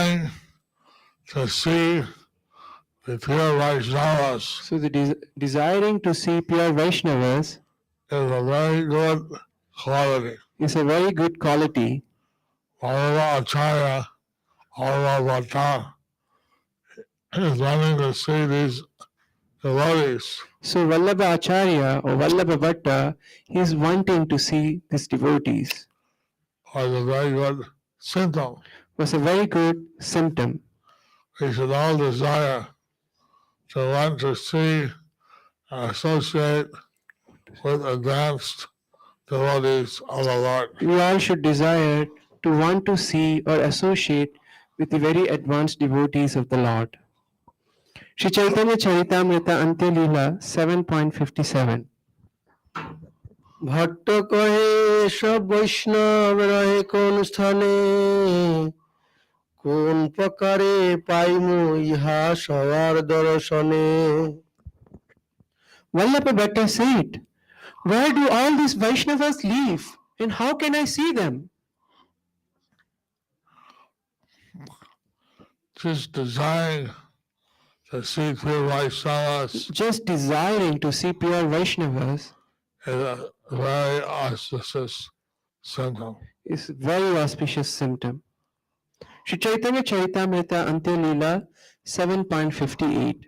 desiring to see the pure Vaishnavas So the desiring to see pure Vaishnavas is a very good quality. is a very good quality. Vallabha Acharya, Vallabha Bhaṭṭa, is wanting to see these devotees. So Vallabha Acharya or Vallabha Bhaṭṭa, he is wanting to see these devotees. Was a very good symptom. Was a very good symptom. We should all desire to want to see and associate with advanced devotees of the Lord. We all should desire to want to see or associate with the very advanced devotees of the Lord. Shri Chaitanya Charitamrita Antya Leela 7.57. Bhatt কহে সব বৈষ্ণব রহে কোন স্থানে, কোন প্রকারে পাইমু ইহা সবার দর্শনে। Vallabha Bhatta said, where do all these Vaishnavas live and how can I see them? Just desiring to see pure Vaishnavas Just desiring to see pure Vaishnavas is a very auspicious symptom. is a very auspicious symptom. Shri Chaitanya Charitamrita Antya Leela 7.58.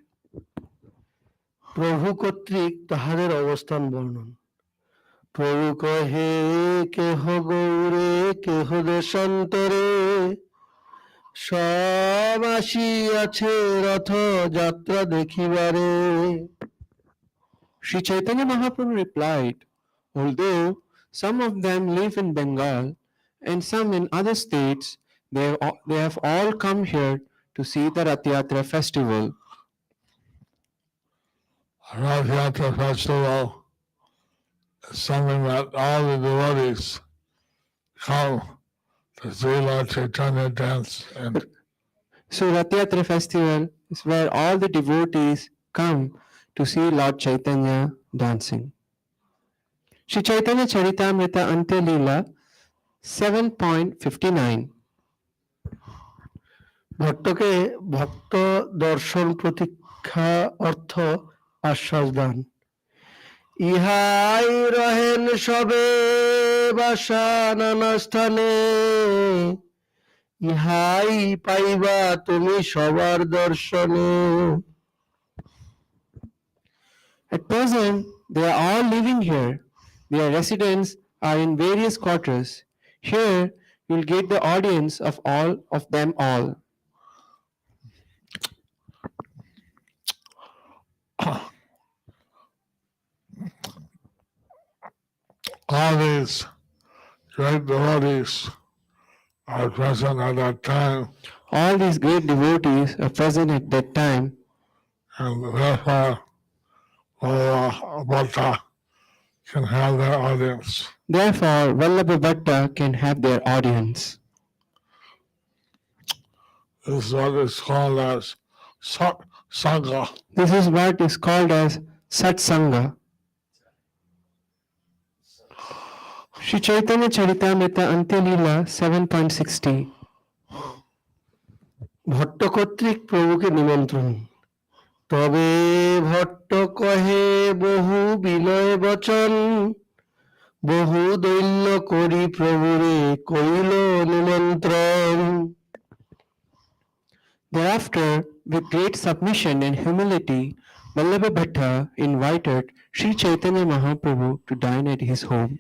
প্রভু কর্তৃক তাহাদের অবস্থান বর্ণন। প্রভু কহে কেহ গৌরে কেহ দেশান্তরে, সব আসিয়াছে Rath Yatra দেখিবারে। Shri Chaitanya Mahaprabhu replied, although some of them live in Bengal and some in other states, they have all come here to see the Rath Yatra festival. Rath Yatra festival is something that all the devotees come to see Lord Chaitanya dance. And So Rath Yatra festival is where all the devotees come to see Lord Chaitanya dancing. Shri Chaitanya Charitamrita Antya Leela 7.59. ভট্টকে ভক্ত দর্শন প্রতীক্ষা অর্থ আশ্বাস দান। ইহাই রহেন সবে বাসা নানা স্থানে, ইহাই পাইবা তুমি সবার দর্শনে। At present, they are all living here. Their residents are in various quarters. Here, you will get the audience of all of them all. all these great devotees are present at that time, All these great devotees are present at that time, and therefore Bhaṭṭa can have their audience. therefore Vallabha Bhatta can have their audience. This is what is called as Sangha. This is what is called as Satsanga. Shri Chaitanya Charitamrita Antya Leela 7.60. Bhatt কর্তৃক প্রভুকে নিমন্ত্রণ। তবে ভট্ট কহে বহু বিনয় বচন, বহু দৈন্য করি প্রভুরে কইল নিমন্ত্রণ। Thereafter, with great submission and humility, Vallabha Bhatta invited Sri Chaitanya Mahaprabhu to dine at his home.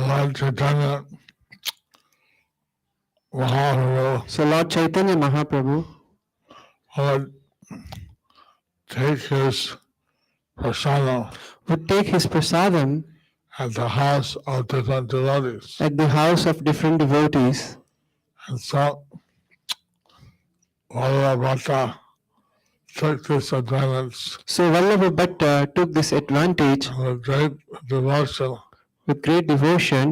Lord Chaitanya Mahaprabhu So Lord Chaitanya Mahaprabhu would take his prasadam would take his prasadam at the house of different devotees. at the house of different devotees. And so Vallabha Bhatta took this advantage So Vallabha Bhatta took this advantage with great devotion, with great devotion,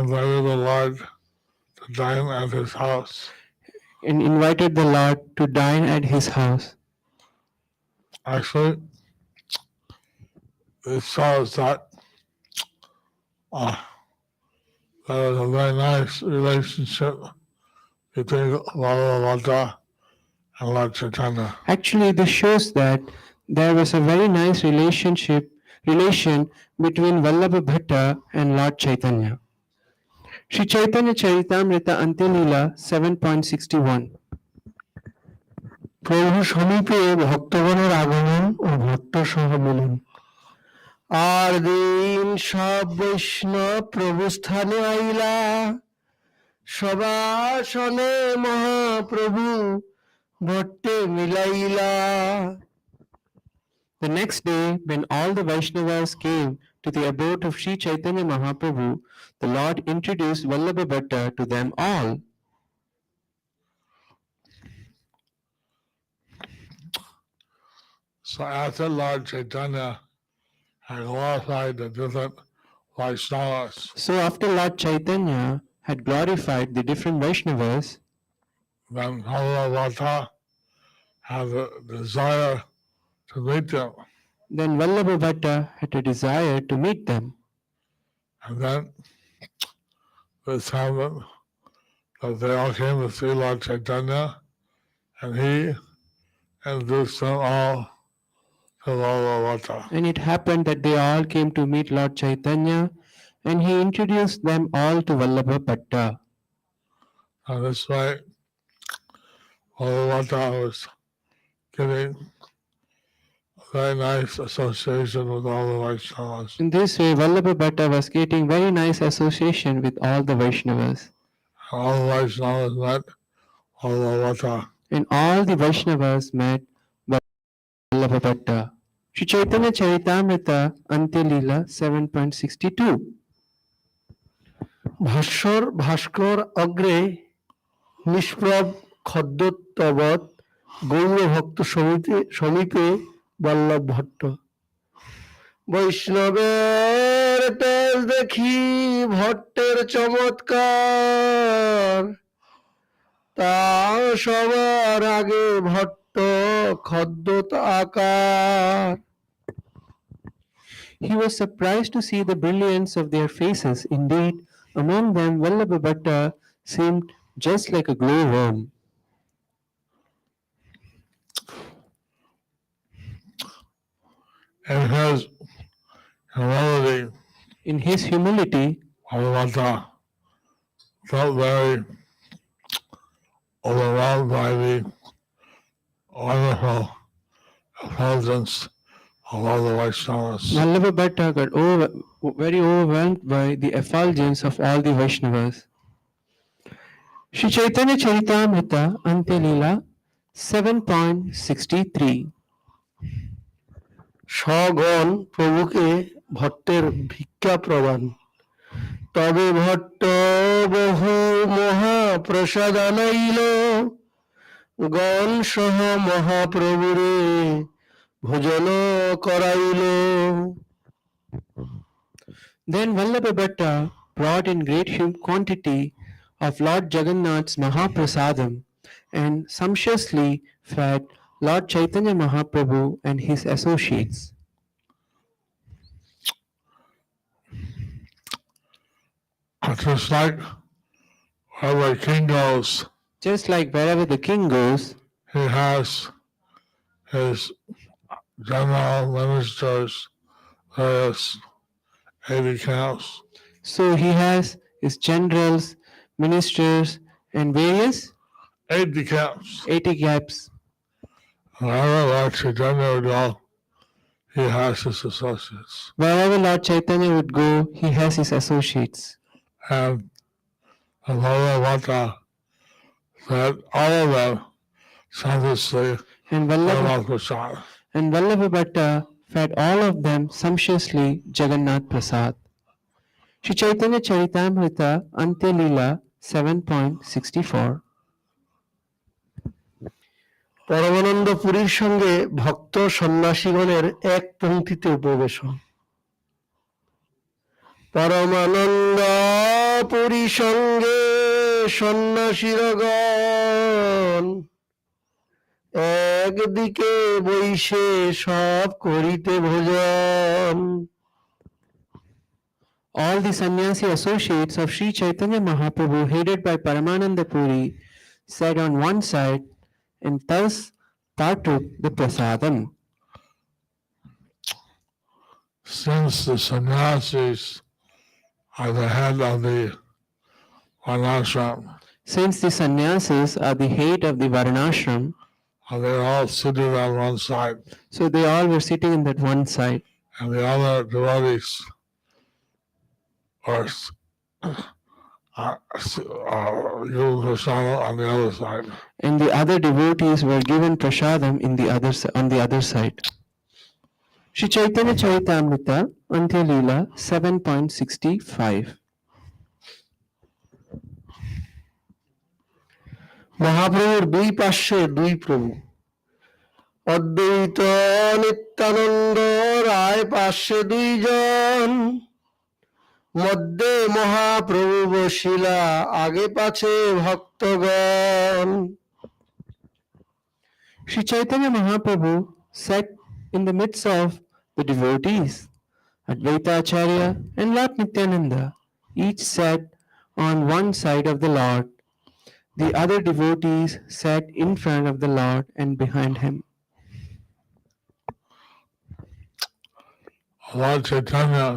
invited the Lord to dine at his house. and invited the Lord to dine at his house. Actually, it shows that there was a very nice relationship between Vallabha and Lord Chaitanya. Actually, this shows that there was a very nice relation between Vallabha Bhatta and Lord Chaitanya. Sri Chaitanya Charitamrita Antilila 7.61. প্রভু সমীপে ভক্তগণের আগমন ও ভট্ট সহ মিলন। আর দিন সব বৈষ্ণব প্রভু স্থানে আইলা, সবাসনে Mahaprabhu ভট্টে মিলাইলা। The next day, when all the Vaishnavas came to the abode of Sri Chaitanya Mahaprabhu, the Lord introduced Vallabha Bhatta to them all. So after Lord Chaitanya had glorified the different Vaishnavas, So after Lord Chaitanya had glorified the different Vaishnavas, then Vallabha had the desire to meet them. then Vallabha Bhatta had a desire to meet them. And then this happened that they all came to see Lord Chaitanya, and he introduced them all to Vallabha. And it happened that they all came to meet Lord Chaitanya, and he introduced them all to Vallabha Bhatta. And this way, Vallabha was getting a very nice association with all the Vaishnavas. In this way, Vallabha Bhatta was getting very nice association with all the Vaishnavas. All the Vaishnavas met Vallabha. And all the Vaishnavas met Vallabha Bhatta. Sri Chaitanya Charitamrita Antilila 7.62. Bhaswar ভাস্কর অগ্রে নিষ্প্রভ খদ্যোত্তবৎ গৌরভক্ত সমীপে বল্লভ ভট্ট। বৈষ্ণবের তেজ দেখি ভট্টের চমৎকার, তা সবার আগে ভট্ট খদ্যোত আকার। He was surprised to see the brilliance of their faces. Indeed, among them Vallabha Bhatta seemed just like a glowworm. In his humility, In his humility, Vallabha felt very overwhelmed by the wonderful effulgence of all the Vaishnavas. Vallabha Bhatta got very overwhelmed by the effulgence of all the Vaishnavas. Sri Chaitanya Charitamrita Antilila 7.63. সগণ প্রভুকে ভট্টের ভিক্ষা প্রদান, তবে ভট্ট বহু মহাপ্রসাদ আনাইল, গণ সহ মহাপ্রভুরে ভোজন Korail. Then Vallabha Bhatta brought in great quantity of Lord Jagannath's Mahaprasadam and sumptuously fed Lord Chaitanya Mahaprabhu and his associates. Just like wherever a king goes, Just like wherever the king goes, he has his general ministers, various aide camps, so he has his generals, ministers, and various aide camps. 80 gaps. Wherever Lord Chaitanya would go, he has his associates. Wherever Lord Chaitanya would go, he has his associates. And Vallabha fed all of them sumptuously And Vallabha, Jagannath Prasad. and Vallabha Bhatta fed all of them sumptuously Jagannath Prasad. Sri Chaitanya Charitamrita Antilila 7.64. পরমানন্দ পুরীর সঙ্গে ভক্ত সন্ন্যাসীগণের এক পংক্তিতে উপবেশন। পরমানন্দ পুরী সঙ্গে সন্ন্যাসীরগণ, একদিকে বৈশে সব করিতে ভোজন। All the sannyasi associates of Sri Chaitanya Mahaprabhu, headed by Paramananda Puri, sat on one side and thus partook the prasadam. Since the sannyasis are the head of the varnashram, Since the sannyasis are the head of the varnashram, they're all seated on one side, so they all were sitting in that one side, and the other devotees are given prasada on the other side. and the other devotees were given prasadam on the other side. Shri Chaitanya Charitamrita, Antyalila 7.65. মহাপ্রভুর দুই পার্শ্বে দুই প্রভু, অদ্বৈত নিত্যানন্দ রায় পার্শ্বে দুইজন, মধ্যে মহাপ্রভু বসিলা, আগে পাছে ভক্তগণ। Shri Chaitanya Mahaprabhu sat in the midst of the devotees. Advaita Acharya and Lord Nityananda each sat on one side of the Lord. The other devotees sat in front of the Lord and behind him. Lord Chaitanya,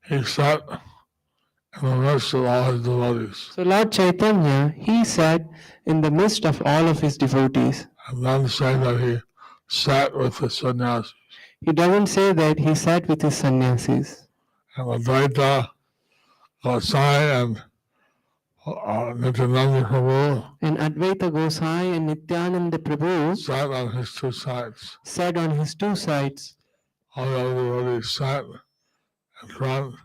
he sat in the midst of all his devotees. So Lord Chaitanya, he sat in the midst of all of his devotees. And then say that he sat with the sannyasis. He doesn't say that he sat with his sannyasis. And Advaita Gosai and Nityananda Prabhu And Advaita Gosai and Nityananda Prabhu sat on his two sides. sat on his two sides. All the other devotees sat in front,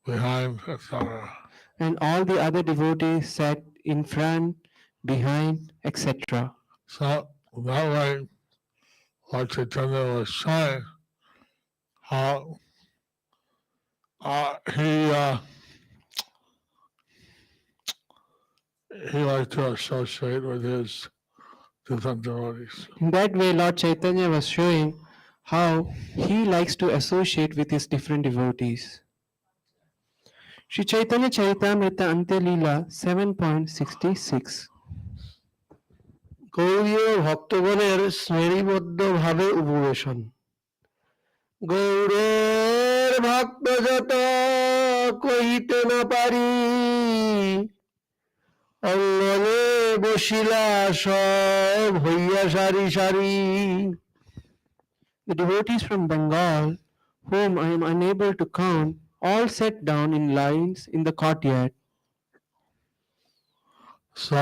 behind, etc. And all the other devotees sat in front, behind, etc. So that way, Lord Chaitanya was showing how he liked to associate with his different devotees. In that way, Lord Chaitanya was showing how he likes to associate with his different devotees. Shri Chaitanya Charitamrita Antyalila 7.66. গৌরীয় ভক্তগণের শ্রেণীবদ্ধ ভাবে উপবেশন। গৌরের ভক্ত যত কহিতে না পারি, অঙ্গনে বসিলা সব হইয়া সারি সারি। The devotees from Bengal, whom I am unable to count, all sat down in lines in the courtyard. So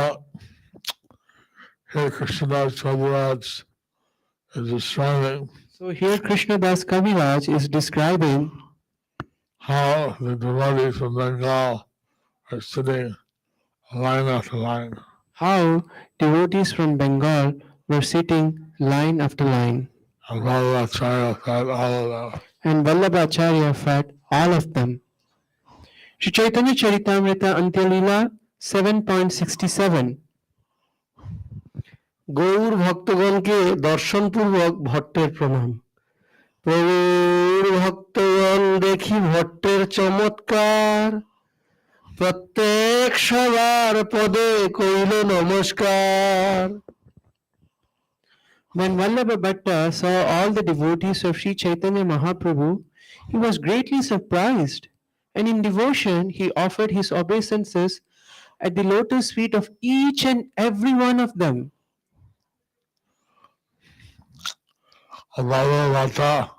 here Krishnadas Kaviraj is describing So here Krishnadas Kaviraj is describing how the devotees from Bengal are sitting line after line. how devotees from Bengal were sitting line after line. And Vallabha fed all of them. And Vallabha Acharya fed all of them. Shri Chaitanya Charitamrita Antyalila 7.67. Gour ভক্তগণকে দর্শনপূর্বক ভট্টের প্রণাম। প্রভুর ভক্তগণ দেখি ভট্টের চমৎকার, প্রত্যেক সবার পদে কইল নমস্কার। When Vallabha Bhaṭṭa saw all the devotees of Sri Chaitanya Mahaprabhu, he was greatly surprised, and in devotion he offered his obeisances at the lotus feet of each and every one of them. Bhaṭṭa,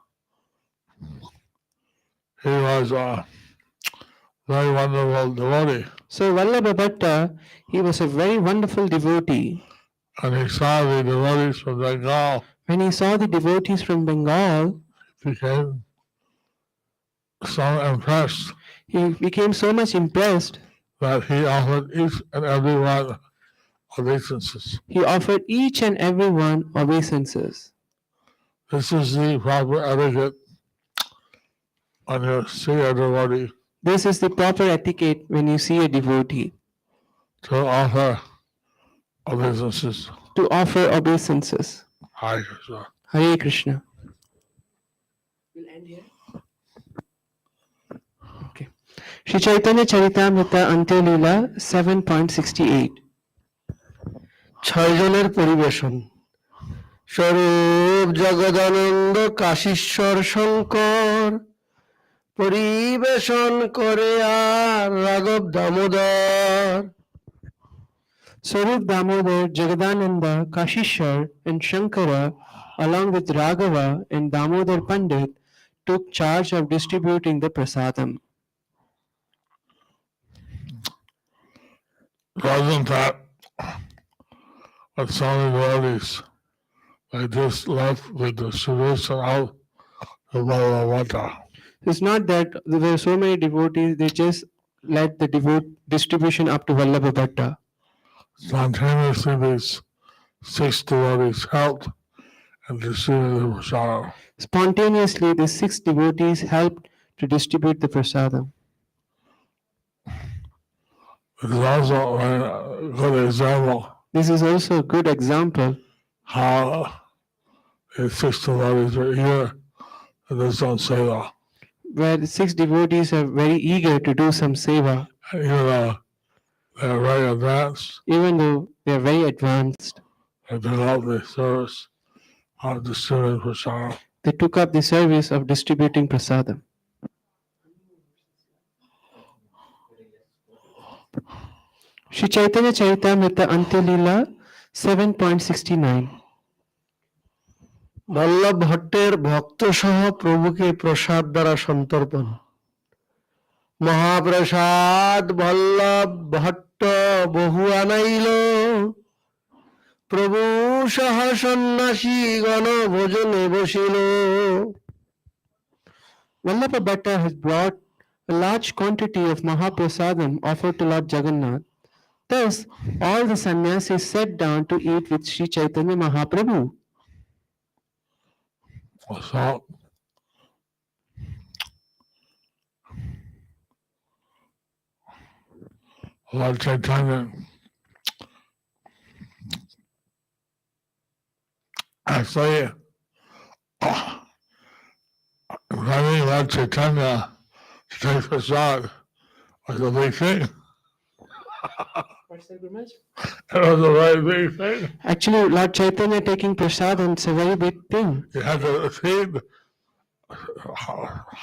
he was a very wonderful devotee. So Vallabha Bhaṭṭa, he was a very wonderful devotee. And he saw the devotees from Bengal, When he saw the devotees from Bengal, he became so impressed he became so much impressed that he offered each and every one obeisances. he offered each and every one obeisances. This is the proper etiquette when you see a devotee, This is the proper etiquette when you see a devotee, to offer obeisances. to offer obeisances. Hare Krishna. Hare Krishna. We'll end here. Sri Chaitanya Charitamrita Antya Leela 7.68. ছয়জনের পরিবেশন। স্বরূপ জগদানন্দ কাশীশ্বর শঙ্কর পরিবেশন করে আর রাঘব Damodar. Swarup Damodar, Jagadananda, Kashishwar and Shankara along with Raghava and Damodar Pandit took charge of distributing the prasadam. Wasn't that what some devotees they just left the distribution out of Vallabha? It's not that there were so many devotees, they just let the distribution up to Vallabha Bhaṭṭa. Spontaneously, these 6 devotees helped and distributed the prasadam. Spontaneously, the 6 devotees helped to distribute the prasadam. It is also a good example This is also a good example how these 6 devotees are here to do some seva. where the 6 devotees are very eager to do some seva, Even though they're very advanced, even though they are very advanced. they develop the service of distributing prasadam. They took up the service of distributing prasadam. Sri Chaitanya Charitamrita Antya Leela 7.69. Vallabh ভট্টের ভক্ত সহ প্রভুকে প্রসাদ দ্বারা সন্তর্পণ। মহাপ্রসাদ বল্লভ ভট্ট বহু আনাইল, প্রভু সহ সন্ন্যাসী গণ ভোজনে বসিল। Vallabha Bhatta has brought a large quantity of Mahaprasadam offered to Lord Jagannath. Thus, all the sannyasis sat down to eat with Sri Chaitanya Mahaprabhu. So, Lord Chaitanya actually inviting Lord Chaitanya to take prasad was a big thing. It was a very big thing. Actually, Lord Chaitanya taking prasadam is a very big thing. You had to feed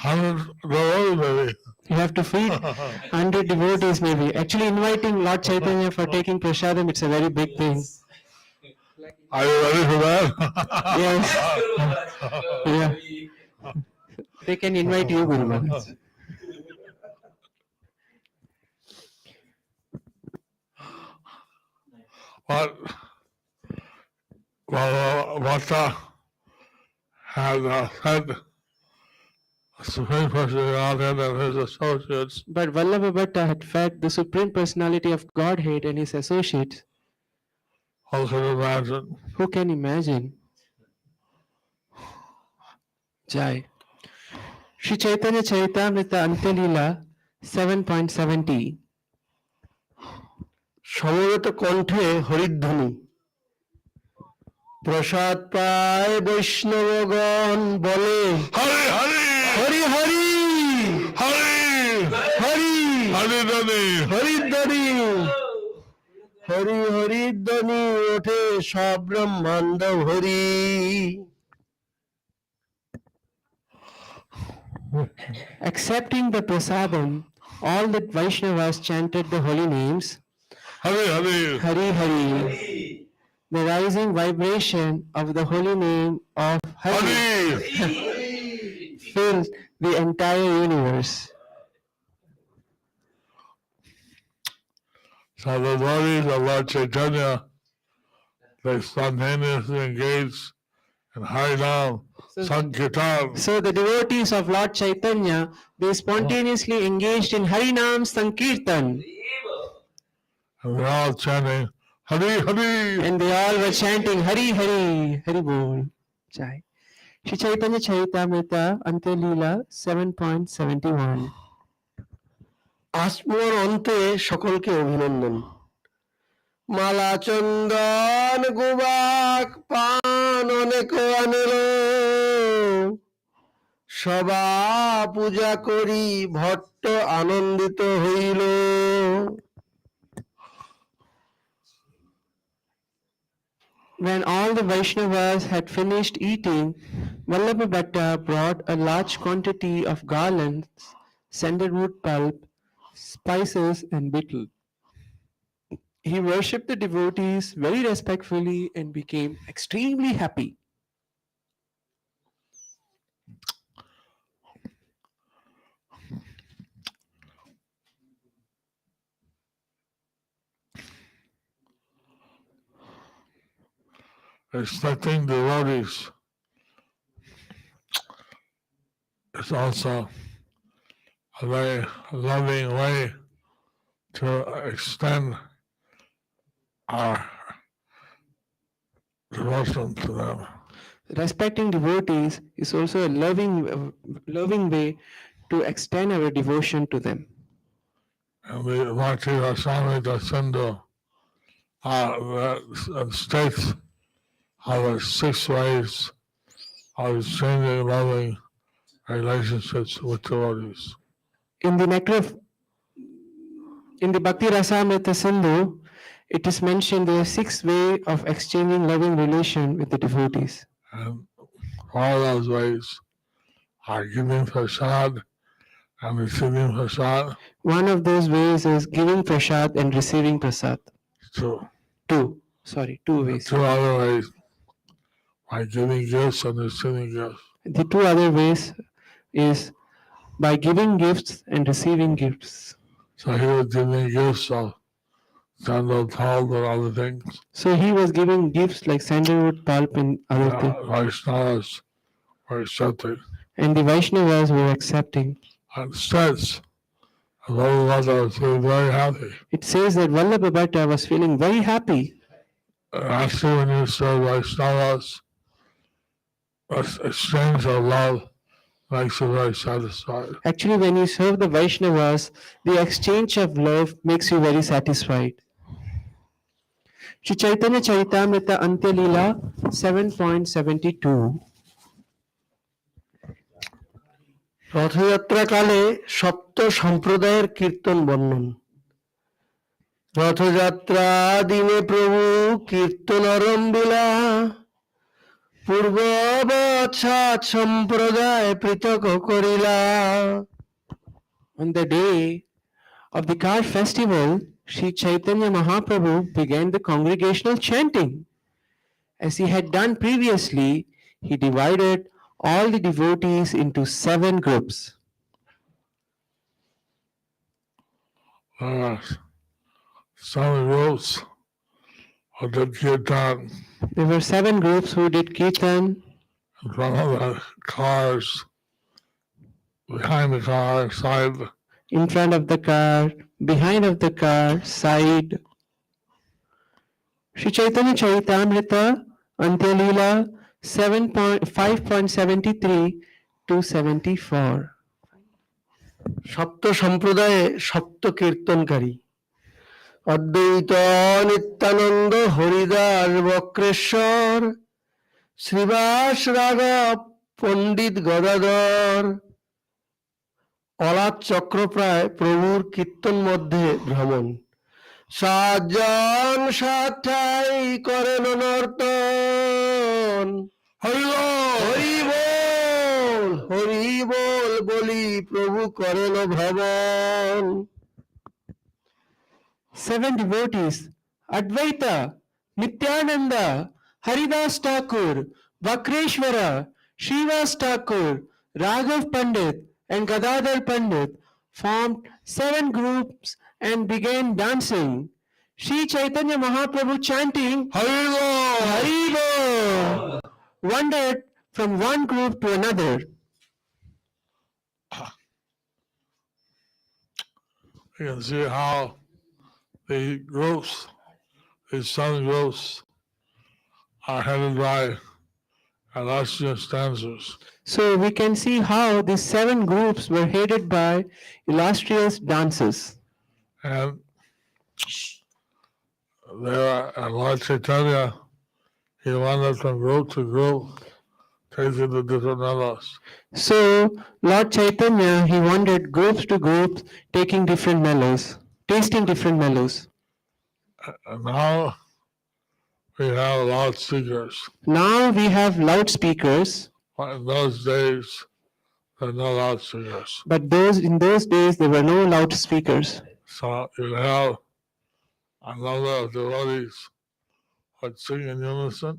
hundreds of devotees, maybe. You have to feed 100 devotees maybe. Actually, inviting Lord Chaitanya for taking prasadam, it's a very big thing. Are you ready for that? Yes. Yeah. They can invite you, Guru Maharaj. But Bhaṭṭa had said the Supreme Personality and his associates But Vallabha Bhatta had fed the Supreme Personality of Godhead and his associates. who could imagine. Who can imagine? Jai. Sri Chaitanya Charitamrita Antya Leela 7.70. সমবেত কণ্ঠে হরিধ্বনি, প্রসাদ পায় বৈষ্ণবগণ বলে Hari Hari Hari Hari Hari Hari Hari Dani হরিধ্বনি, Hari হরিধ্বনি ওঠে সব ব্রহ্মাণ্ড Hari. Accepting the prasadam, all the Vaishnavas chanted the holy names, Hari Hari Hari Hari. The rising vibration of the holy name of Hari Hari. filled the entire universe. So the devotees of Lord Chaitanya, they spontaneously engaged in Harinam Sankirtan. So the devotees of Lord Chaitanya, they spontaneously engaged in Harinam Sankirtan, And they're all chanting Hari Hari. and they all were chanting Hari Hari, Hari Bol. Jai. Sri Chaitanya Charitamrita Antya Leela 7.71. আসমর অন্তে সকলকে অভিনন্দন। মালা চন্দন গুবাক পান অনেক আনিল, সবা পূজা করি ভট্ট আনন্দিত হইল। When all the Vaishnavas had finished eating, Vallabha Bhaṭṭa brought a large quantity of garlands, sandalwood pulp, spices, and betel. He worshipped the devotees very respectfully and became extremely happy. Respecting devotees is also a very loving way to extend our devotion to them. Respecting devotees is also a loving way to extend our devotion to them. And the Bhakti Swami Sindhu states how there are 6 ways of exchanging loving relationships with devotees. In the nectar of in the Bhakti Rasamrita Sindhu, it is mentioned there are 6 ways of exchanging loving relation with the devotees. And all those ways are giving prasad and receiving prasad. One of those ways is giving prasad and receiving prasad. Two. Two ways. 2 other ways by giving gifts and receiving gifts. The 2 other ways is by giving gifts and receiving gifts. So he was giving gifts of sandal pulp and other things. So he was giving gifts like sandalwood pulp and other things. Vaishnavas were accepting. And the Vaishnavas were accepting. And it says, Vallabha was feeling very happy. It says that Vallabha Bhaṭṭa was feeling very happy. Actually, when you say Vaishnavas, exchange of love makes you very satisfied. Actually, when you serve the Vaishnavas, the exchange of love makes you very satisfied. Shri Chaitanya Charitamrita Antya Leela 7.72. রথযাত্রাকালে সপ্ত সম্প্রদায়ের কীর্তন বর্ণন। রথযাত্রা দিনে প্রভু কীর্তন আরম্ভিলা, পূর্ববৎ 7 সম্প্রদায় পৃথক করিলা। On the day of the car festival, Sri Chaitanya Mahaprabhu began the congregational chanting. As he had done previously, he divided all the devotees into 7 groups. Some groups who did kirtan There were 7 groups who did kirtan in front of the cars, behind the car, side. in front of the car, behind of the car, side. Sri Chaitanya Charitamrita Antya Leela 5.73 to 74. সপ্ত সম্প্রদায়ে সপ্ত কীর্তনকারী অদ্বৈত নিত্যানন্দ হরিদাস বক্রেশ্বর শ্রীবাস রাঘব পণ্ডিত গদাধর অলাদ চক্রপ্রায় প্রভুর কীর্তন মধ্যে ভ্রমণ। 7 জন 7 ঠাই করেন নর্তন। হরি বল হরি বল বলি প্রভু করেন ভ্রমণ। 7 devotees, Advaita, Nityananda, Haridas Thakur, Vakreshwara, Srivas Thakur, Raghav Pandit, and Gadadhar Pandit formed 7 groups and began dancing. Sri Chaitanya Mahaprabhu chanting Hari Bol, Hari Bol, wandered from one group to another. You can see how the groups, these 7 groups, are headed by illustrious dancers. So we can see how these 7 groups were headed by illustrious dancers. And there, Lord Chaitanya, he wandered from group to group tasting the different mellows. So Lord Chaitanya, he wandered groups to groups, taking different mellows, tasting different mellows. And now we have loudspeakers. Now we have loudspeakers, But in those days, there were no loudspeakers. but in those days there were no loudspeakers. So you have a number of devotees would sing in unison,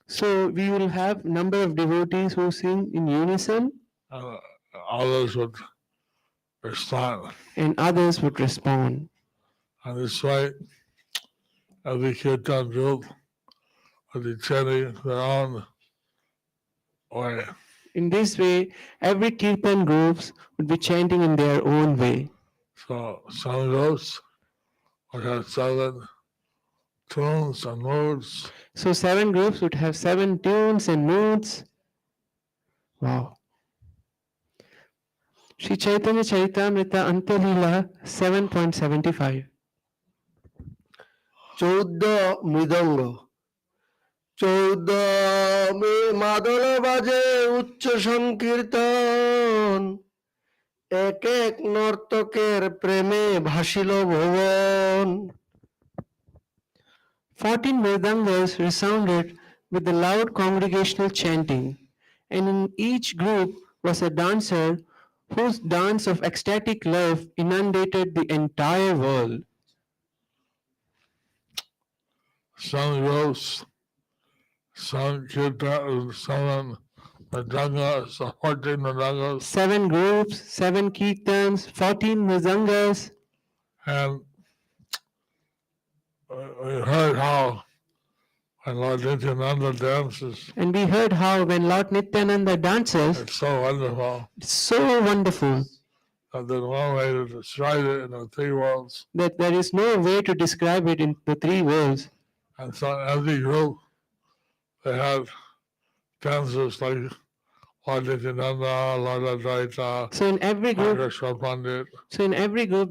So we will have number of devotees who sing in unison, and others would respond. and others would respond. And this way, every kirtan group would be chanting their own way. In this way, every kirtan groups would be chanting in their own way. So some groups would have 7 tunes and moods, So 7 groups would have 7 tunes and moods. Wow. Sri Chaitanya Charitamrita Antalila 7.75. 14 মৃদঙ্গ, 14 মাদল বাজে উচ্চ সংকীর্তন, এক এক নর্তকের প্রেমে ভাসিল ভুবন। 14 mridangas resounded with the loud congregational chanting, and in each group was a dancer whose dance of ecstatic love inundated the entire world. some groups, some kirtan, 7 mridangas, 14 mridangas, 7 groups, 7 kirtans, 14 mridangas, and we heard how when Lord Nityananda dances, and we heard how when Lord Nityananda dances, it's so wonderful it's so wonderful that there's one way to describe it in the 3 worlds. that there is no way to describe it in the 3 worlds. And so in every group, they had dancers like Lord Nityananda, Lord Advaita, So in every group, Krishna Pandit,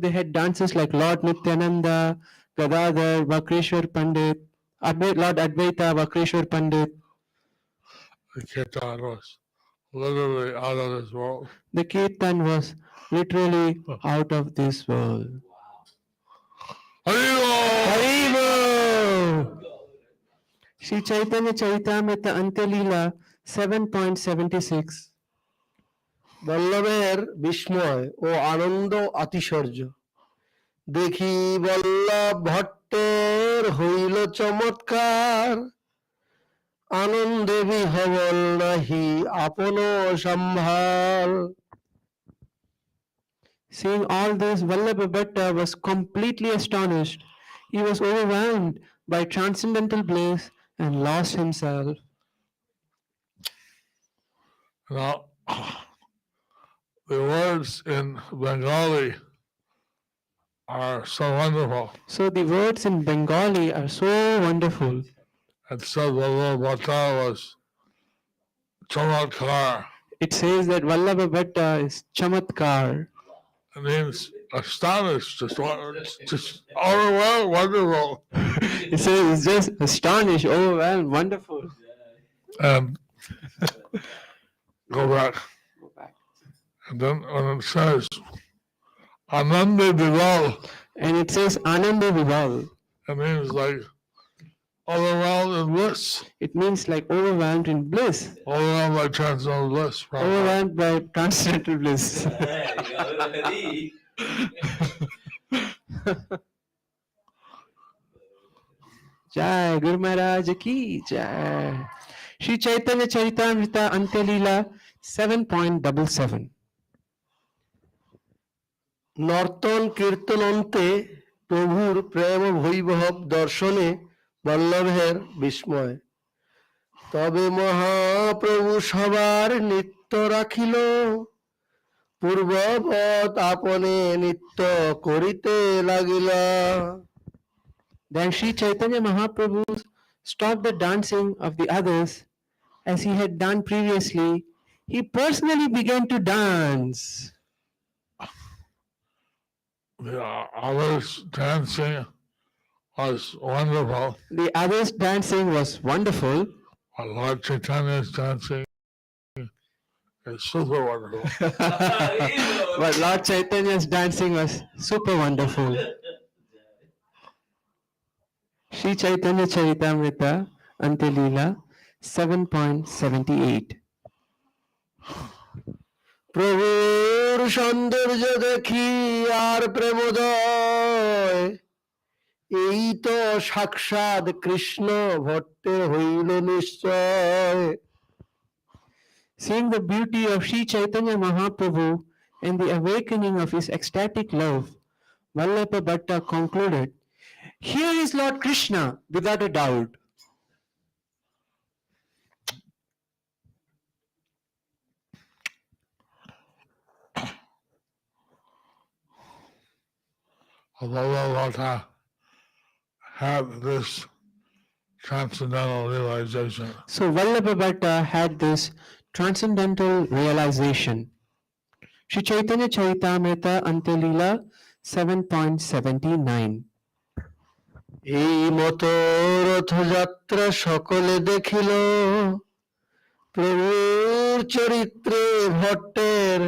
they had dances like Lord Nityananda, Gadadhar, Vakreshwar Pandit, Lord Advaita, Vakreshwar Pandit. the kirtan was literally out of this world. The kirtan was literally out of this world. Haribo! Haribo! Sri Chaitanya Charitamrita Antalila 7.76. বল্লভের বিস্ময় ও আনন্দ অতিশর্য, দেখি বল্লভ ভট্টের হইল চমৎকার, আনন্দে বিহবল নাহি আপন সম্ভার। Seeing all this, Vallabha Bhaṭṭa was completely astonished. He was overwhelmed by transcendental bliss and lost himself. Now, the words in Bengali are so wonderful. So the words in Bengali are so wonderful. It said Vallabha was chamatkar. It says that Vallabha Bhaṭṭa is chamatkar. It means astonished, just overwhelmed, wonderful. It says it's just astonished, overwhelmed, wonderful. And go back. Go back. And then when it says Ananda Dival, And it says Ananda Vival. it means like overwhelmed in bliss, It means like overwhelmed in bliss, overwhelmed by transcendental bliss. Prabhupada. overwhelmed by transcendental bliss. Jai Guru Maharaj ki Jai. Sri Chaitanya Charitamrita Antalila 7.77. নর্তন কীর্তন অন্তে প্রভুর প্রেম বৈভব দর্শনে বল্লভের বিস্ময়, তবে মহাপ্রভু সবার নিত্য রাখিল, পূর্ববৎ আপনে নিত্য করিতে লাগিলা। Then Sri Chaitanya Mahaprabhu stopped the dancing of the others as he had done previously. He personally began to dance. The others dancing was wonderful. The others dancing was wonderful. Lord Chaitanya's dancing It's super wonderful. But Lord Chaitanya's dancing was super wonderful. Sri Chaitanya Charitamrita Antilila 7.78. প্রভুর সৌন্দর্য দেখি আর প্রেমোদয়, এই তো সাক্ষাৎ কৃষ্ণ ভট্টের হইল নিশ্চয়। Seeing the beauty of Sri Chaitanya Mahaprabhu and the awakening of his ecstatic love, Vallabha Bhaṭṭa concluded, "Here is Lord Krishna without a doubt." Vallabha had this transcendental realization. So Vallabha Bhaṭṭa had this transcendental realization. Sri Chaitanya Charitamrita Antilila 7.79. এই মতো রথযাত্রা সকলে দেখিল, প্রভুর চরিত্রে ভট্টের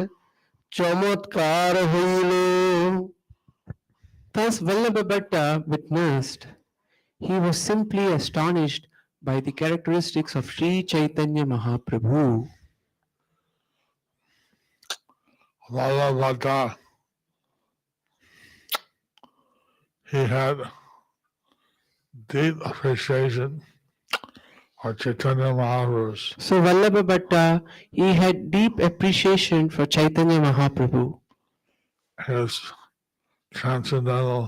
চমৎকার হইল। Thus Vallabha Bhaṭṭa witnessed. He was simply astonished by the characteristics of Sri Chaitanya Mahaprabhu. Vallabha, he had deep appreciation for Chaitanya Mahaprabhu. So Vallabha Bhaṭṭa, he had deep appreciation for Chaitanya Mahaprabhu, His transcendental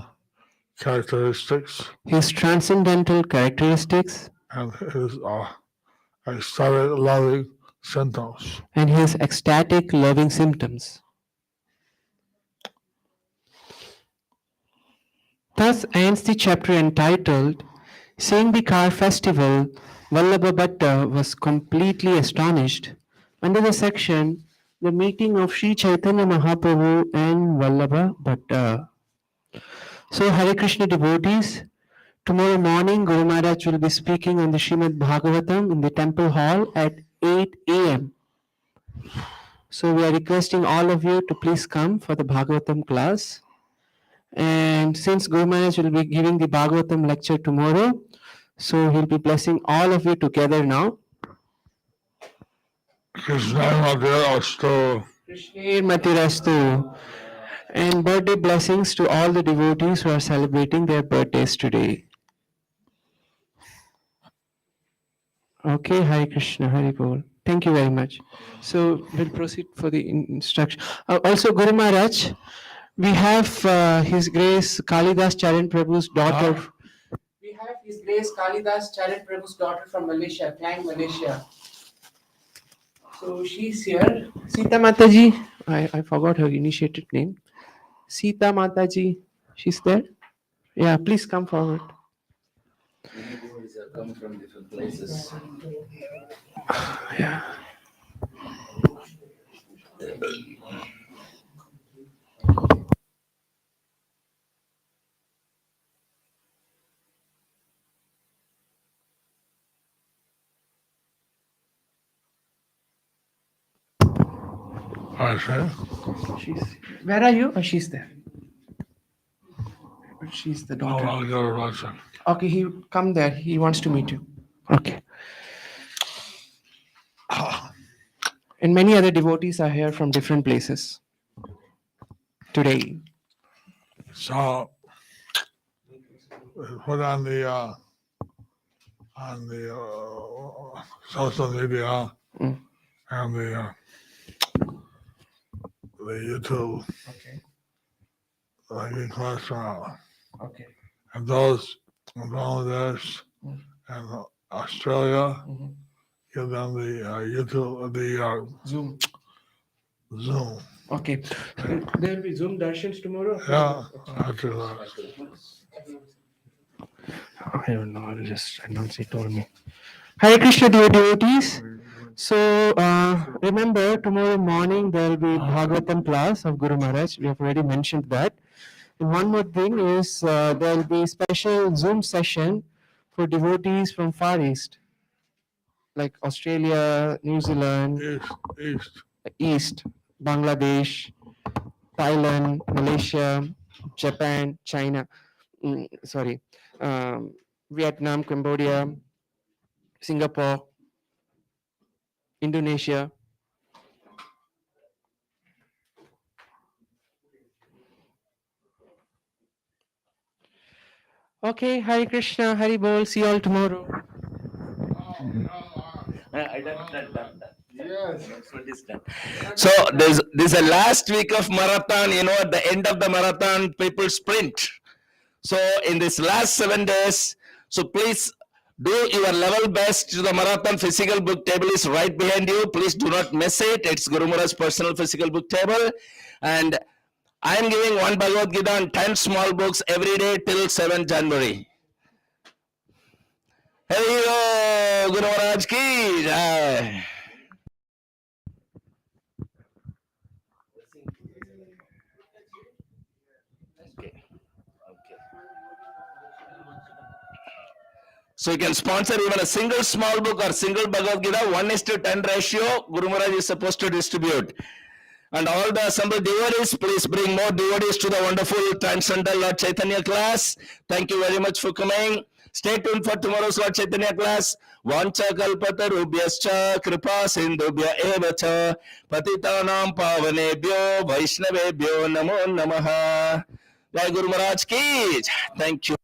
characteristics his transcendental characteristics, and his ecstatic loving symptoms. and his ecstatic loving symptoms. Thus ends the chapter entitled, "Seeing the car festival, Vallabha Bhaṭṭa was completely astonished." Under the section, "The meeting of Sri Chaitanya Mahaprabhu and Vallabha Bhaṭṭa." So, Hare Krishna devotees, tomorrow morning Guru Maharaj will be speaking on the Srimad Bhagavatam in the temple hall at 8 a.m. So, we are requesting all of you to please come for the Bhagavatam class. And since Guru Maharaj will be giving the Bhagavatam lecture tomorrow, so he'll be blessing all of you together now. Krishna Matirastu. And birthday blessings to all the devotees who are celebrating their birthdays today. Okay, Hare Krishna, Hare Bol. Thank you very much. So we'll proceed for the instruction. Also, Guru Maharaj, we have His Grace Kalidas Charan Prabhu's daughter. We have His Grace Kalidas Charan Prabhu's daughter from Malaysia, Klang, Malaysia. So she's here. Sita Mataji, I forgot her initiated name. Sita Mataji, she's there? Yeah, please come forward. Many devotees have come from different places. Yeah. Okay. Where are you? Oh, she's there. But she's the daughter. I'll go to Russia. Okay, he come there. He wants to meet you. Okay. And many other devotees are here from different places today. So put on the social media Mm. and the YouTube Okay. like cholesterol Okay. and those in Bangladesh Mm. and Australia Mhm. give them the YouTube the Zoom. Zoom. Okay. There will be Zoom darshans tomorrow. Yeah, after that. I don't know. I'll just announce. He told me. Hare Krishna, dear devotees. So remember, tomorrow morning there will be Bhagavatam class of Guru Maharaj. We have already mentioned that. And one more thing is there will be special Zoom session for devotees from Far East, like Australia, New Zealand, East. East, Bangladesh, Thailand, Malaysia, Japan, China, sorry, Vietnam, Cambodia, Singapore, Indonesia. Okay, Hare Krishna, Hari Bol. See you all tomorrow. I done. Yes. So there's a last week of marathon. At the end of the marathon, people sprint. So in this last 7 days, so please do your level best. The marathon physical book table is right behind you. Please do not miss it. It's Guru Maharaj's personal physical book table, and I am giving one Bhagavad Gita and 10 small books every day till 7th January. Hey, Guru Maharaj ki jai. So you can sponsor even a single small book or single Bhagavad Gita, 1:10 ratio, Guru Maharaj is supposed to distribute. And all the assembled devotees, please bring more devotees to the wonderful Transcendental Lord Chaitanya class. Thank you very much for coming. Stay tuned for tomorrow's Lord Chaitanya class. Vancha kalpatarubhyascha kripa sindhubhya evacha patitanam pavanebhyo vaishnavebhyo namo namaha. Jai Guru Maharaj ki. Thank you.